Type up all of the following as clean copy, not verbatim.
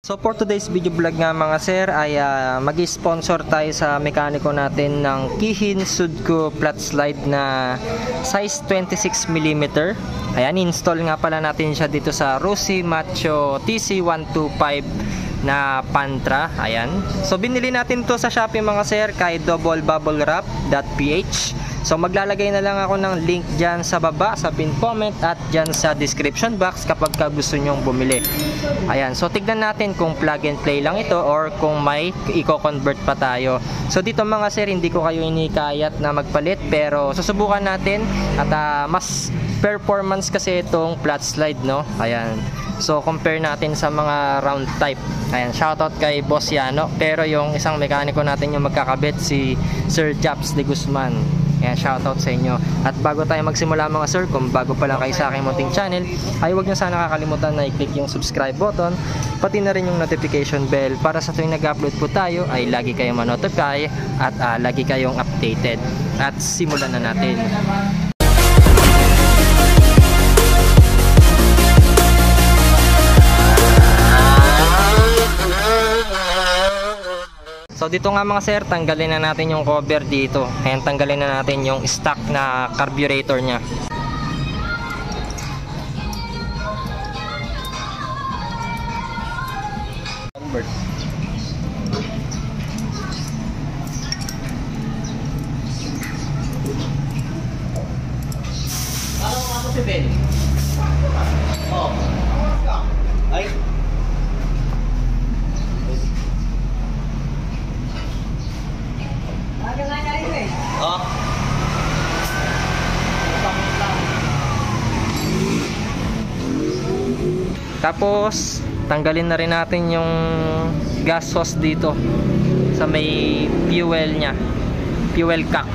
So for today's video vlog nga mga sir ay mag-sponsor tayo sa mekaniko natin ng Kihin Sudco flat slide na size 26mm. Ayan, install nga pala natin siya dito sa Rusi Macho TC125 na Pantra. Ayan. So binili natin to sa Shopee mga sir kay doublebubblerap.ph. So maglalagay na lang ako ng link dyan sa baba sa pin comment at dyan sa description box kapag gusto nyong bumili. Ayan, so tignan natin kung plug and play lang ito or kung may i-convert pa tayo. So dito mga sir, hindi ko kayo inikayat na magpalit pero susubukan natin at mas performance kasi itong flat slide, no? Ayan. So compare natin sa mga round type. Ayan, shoutout kay Boss Yano. Pero yung isang mekaniko natin yung magkakabit si Sir Japs de Guzman. Ayan, shoutout sa inyo. At bago tayo magsimula mga sir, kung bago pa lang kayo sa aking munting channel, ay huwag nyo sana kakalimutan na i-click yung subscribe button, pati na rin yung notification bell para sa tuwing nag-upload po tayo ay lagi kayong manotify at lagi kayong updated. At simulan na natin. So dito nga mga sir, tanggalin na natin yung cover dito. Ayan, tanggalin na natin yung stock na carburetor nya. Convert. Ano si Ben? Oh. Ay. Oh. Tapos tanggalin na rin natin yung gas hose dito sa may fuel nya, fuel cap.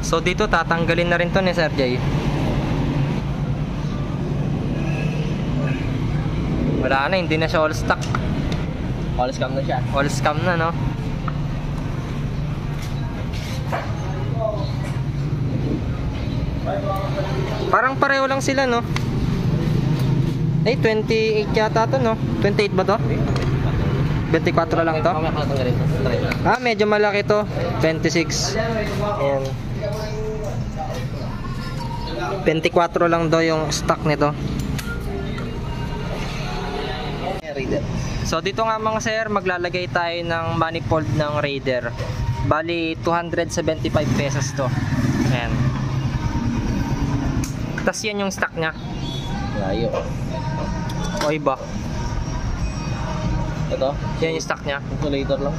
So dito tatanggalin na rin to ni Sir Jay. Wala na, hindi na siya all stock. All scam na siya. All scam na, no? Parang pareho lang sila, no? Ay, 28 yata to, no? 28 ba to? 24 lang to? Medyo malaki to. 26. Ayan. 24 lang daw yung stock nito. So dito nga mga sir, maglalagay tayo ng manifold ng Raider. Bali 275 pesos to. Ayan. Tas yan yung stock nya. Layo. O iba. Ito? Yan yung stock nya. Insulator lang.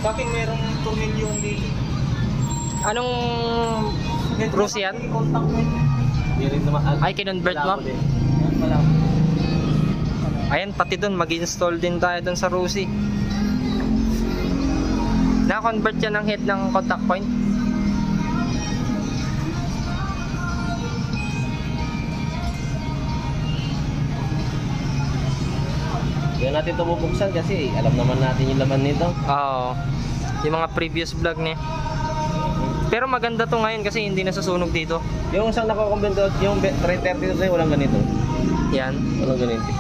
Sa akin merong tornilyo dito. Anong Rusi yan? Hindi rin naman. Ay, kinonvert mo? Ayan, pati dun mag-install din tayo dun sa Rusi. Na-convert yan ng head ng contact point. Hindi natin ito bubuksan kasi alam naman natin yung laman nito. Oo. Yung mga previous vlog niya. Pero maganda to ngayon kasi hindi nasusunog dito. Yung isang nakakombento, yung 330 sa'yo, walang ganito. Yan. Walang ganito.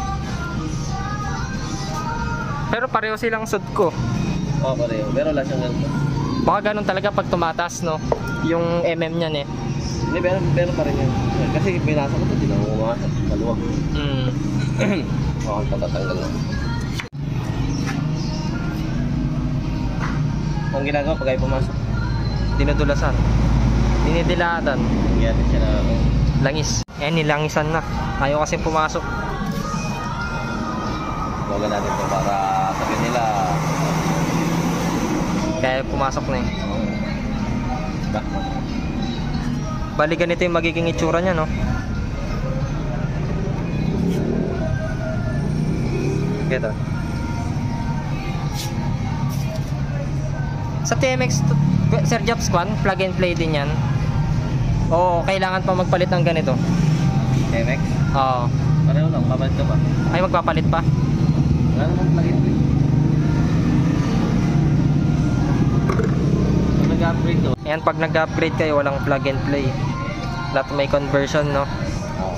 Pero pareho silang Sudco. Oo, pareho. Pero wala siyang ganito. Baka ganun talaga pag tumataas, no? Yung mm niyan eh. Hindi, pero pa rin yun. Kasi binasa ko ito, hindi na umasa. Maluwag. Oo, patatanggal lang. Ang ginagawa pag ay pumasok? Dinudulasan. Dinidilatan. Kaya siya na Langis. Eh, nilangisan na. Ayaw kasi pumasok. Huwag natin ito para sabihin nila. Kaya pumasok na eh. Diba? Bali ganito yung magiging itsura niya, no? Ito. Sa TMX, Sir Jobs Kwan, plug and play din yan. O kailangan pa magpalit ng ganito? MX? Oo. Pareho lang, papalit ka pa. Ay, magpapalit pa? Wala namang plug and play. Pag nag-upgrade to. Ayan, pag nag-upgrade kayo, walang plug and play. Lahat may conversion, no? Oo.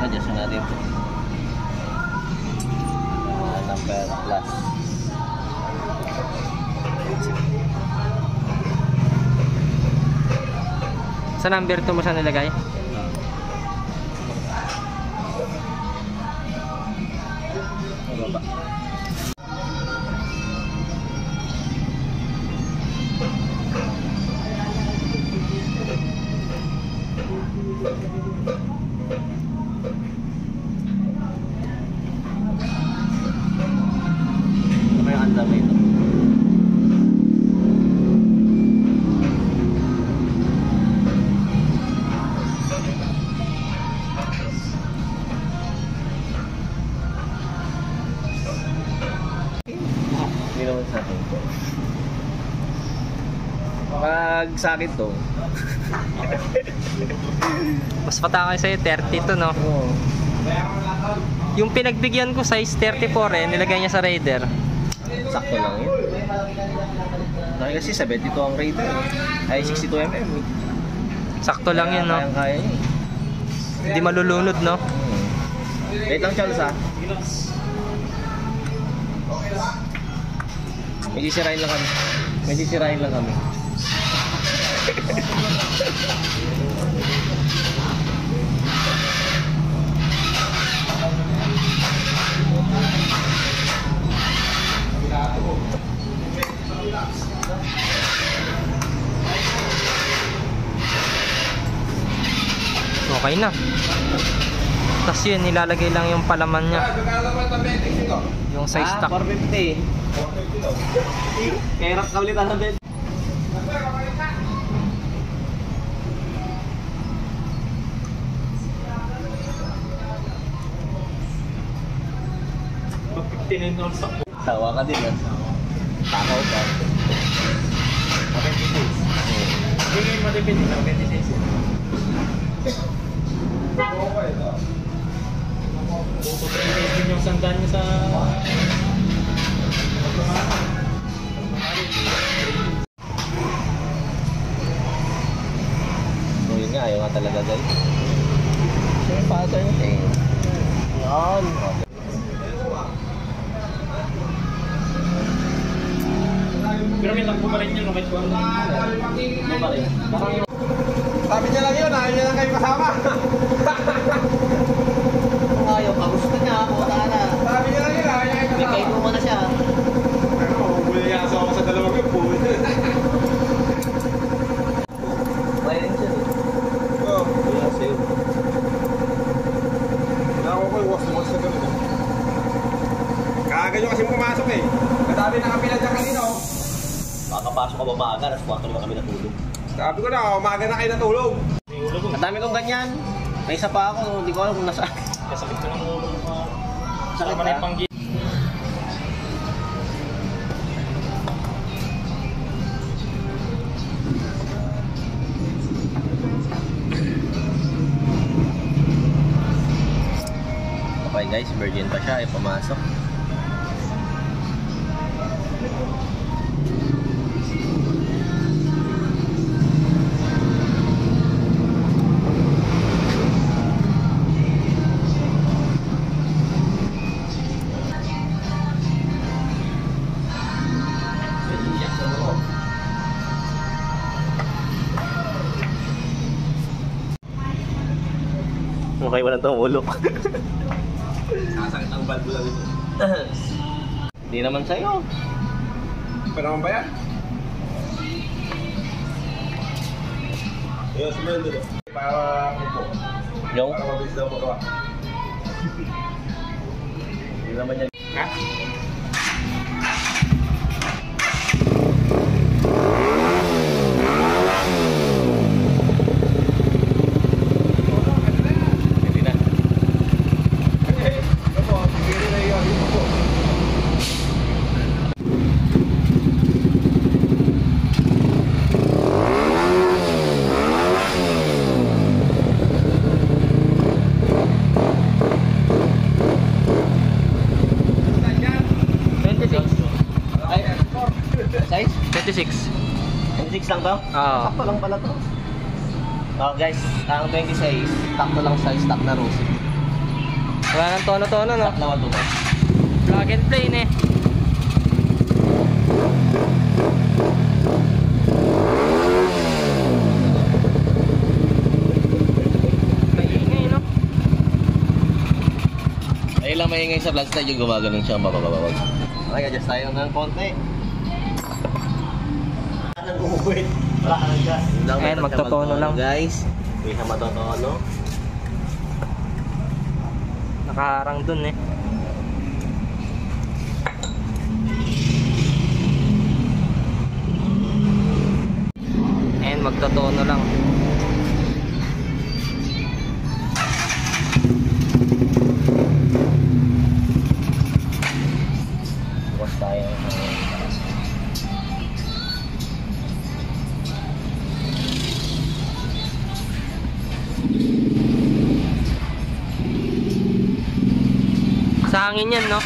Adjust na natin ito. Number plus. Sa number 2 mo siya nilagay? Baba. Ano yung andam ito? Hindi naman sa akin. Pag sa akin to. Mas patakay sa'yo, 32, no? Oo. Yung pinagbigyan ko size 34 eh, nilagay niya sa Raider. Sakto lang yun. Dahil kasi 72 ang Raider. Ay 62 mm. Sakto lang yun, no? Kaya yun. Hindi malulunod, no? Wait lang, Charles, ha? May sisirain lang kami. May sisirain lang kami. Okay na. Tapos yun, nilalagay lang yung palaman niya. Yung size stock. 450. Kaya rak ka ulit ang bed. Tawa ka din, ha? Takaw ka. 26. Hindi ngayon matipid na 26. Yung sandan niya sa... So yun nga, ayaw nga talaga guys. So yung pattern eh. Yan. Pero may takbo pa rin yun, kahit kung ano pa rin. Sabi niya lang yun, ayaw niya lang kayo kasama. Kung ayaw ka, gusto niya ako, wala na. Sabi niya lang yun, ayaw niya kayo May kasama. kayo mo na siya. Pero, huli niya ako sa dalawang yun, puwi. May rin siya eh. Oo. Kaya sa'yo. Ako ko, iwas na ganun. Kaganyo kasi pumasok eh. Madami na kapila dyan kanina oh. Makakapasok ka ba maaga, alas 4 naman kami natulog. Sabi ko na, umaga na kayo natulog. Ang dami kong ganyan. May isa pa ako, hindi ko alam kung nasaan. Kasakit ko ng ulo mo. Sakit Sama na yung ba? panggi. Okay guys, virgin pa siya, pumasok. walang tumulok. Sasakit ang valve lang ito. Hindi naman sa'yo. Pero naman ba yan? Yung smell dito. Para upo. Yung? Para mabilis daw magawa. Hindi naman yan. Ha? Hindi na. Opo, pili na yun. Opo. Size? 26. 26 lang to? Oo. Sakto lang pala to. Oh guys, ang 26, sakto lang size, stock na rose. Wala nang tono-tono, no? Stock naman to. Plug and play, ne? Maingay, no? Ayun lang maingay sa vlog slide yung gumaganon siya, mabababag. Okay, adjust tayo ng konti. Anong umuwit? Wala ka ng gas. Ayan, magtotono lang. Guys, may sa matotono. Nakaharang dun, eh. Ayan, magtotono lang. Bukas tayo. Sa hangin yan, no?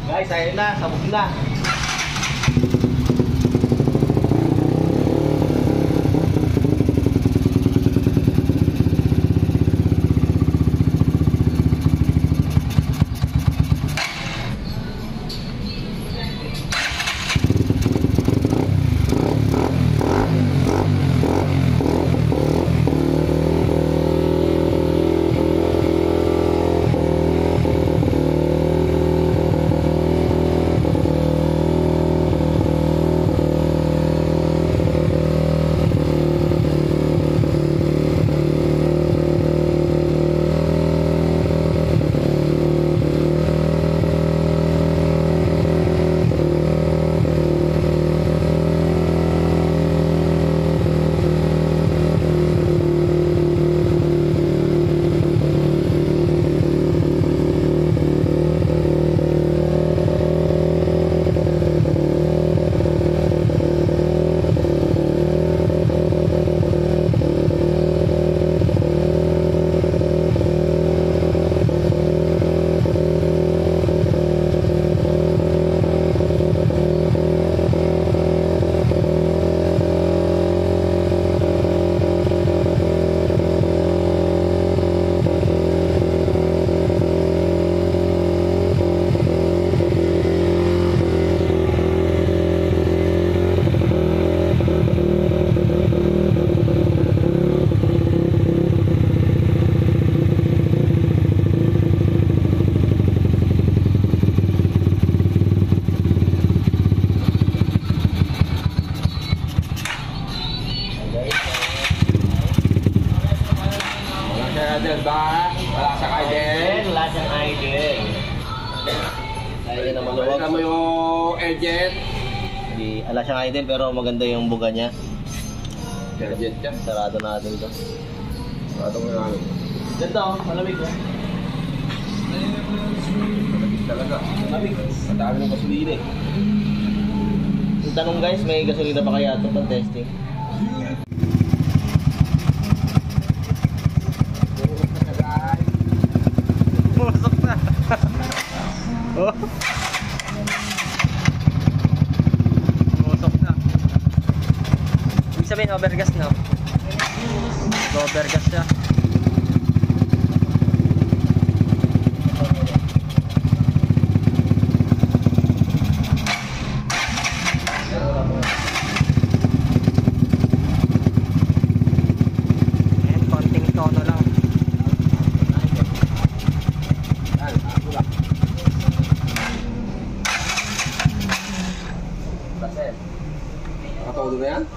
Guys, ayun na, sabog na. Idol ba? Wala sa idol. Wala siyang idol. Ayun na maluwag. Balikan mo yung agent. Hindi, wala siyang idol pero maganda yung buga niya. Agent yan. Sarado natin to. Sarado mo yung ano. Ganda oh, malamig oh. Malamig talaga. Malamig. Madami ng gasolina eh. Yung tanong guys, may gasolina pa kaya ito pang testing? Busok na. Oh. sabihin, overgas, no? Overgas siya. Ayan, konting tono lang. Nakatodo na yan?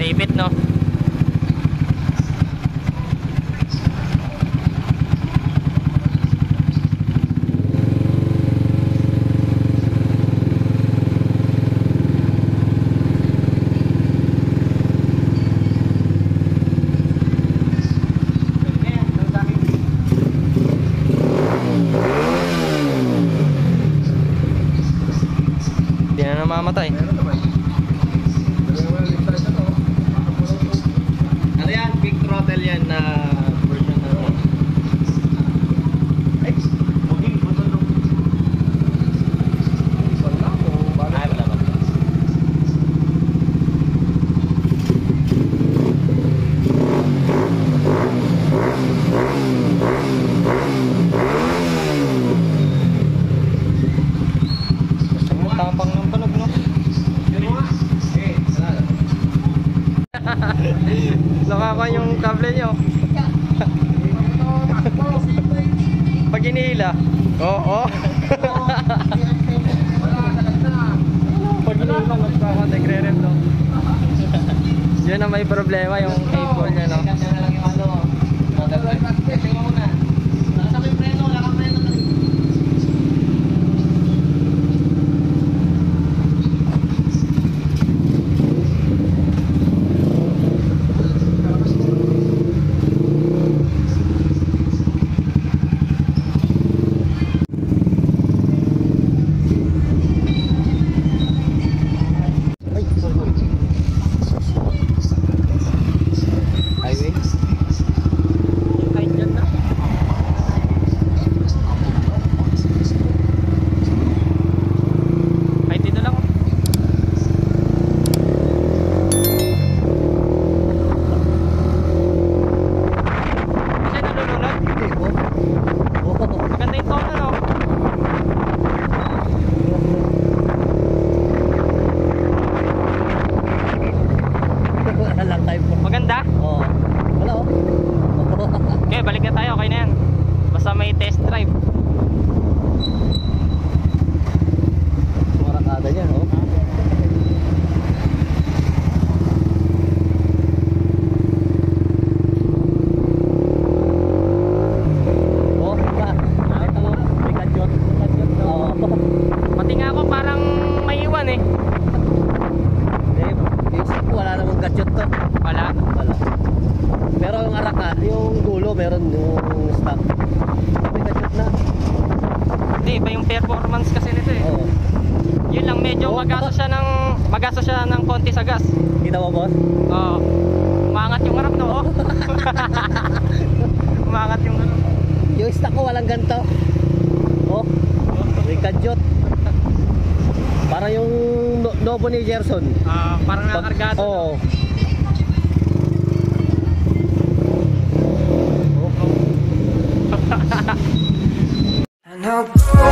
Naipit, no? Hindi na namamatay. Ano yan? Big throttle yan na version na ay, maging matulog. Ay, wala ba? Tapang ng tunog, no? Nakaka yung kable nyo. Pag inihila. Oo. Pag inihila, nagre-rem, no? Yun na may problema yung cable nya, no? Highway? Kahit dyan na. Kahit dito lang, oh. Kasi nalulunod. Maganda yung tono, no? Wala lang time po. Maganda. Oo. Wala oh. Okay, balik na tayo. Okay na yan. Basta may test drive. Marakada niya, oh. Oh, ba? Ito, may kadyot. Oo. Pati nga ako parang may iwan, eh. Wala namang kadyot to. Wala. Wala. Pero yung araka, yung dulo meron yung stock. iba yung performance kasi nito eh. Oo. Yun lang, medyo magastos siya ng konti sa gas. Kita mo, boss? Oo. Umangat yung harap, no? Umangat yung harap. Yung stock ko walang ganito. Oh, may kadyot. Parang yung Novo ni Gerson. Parang nakakargado. Oo. I know.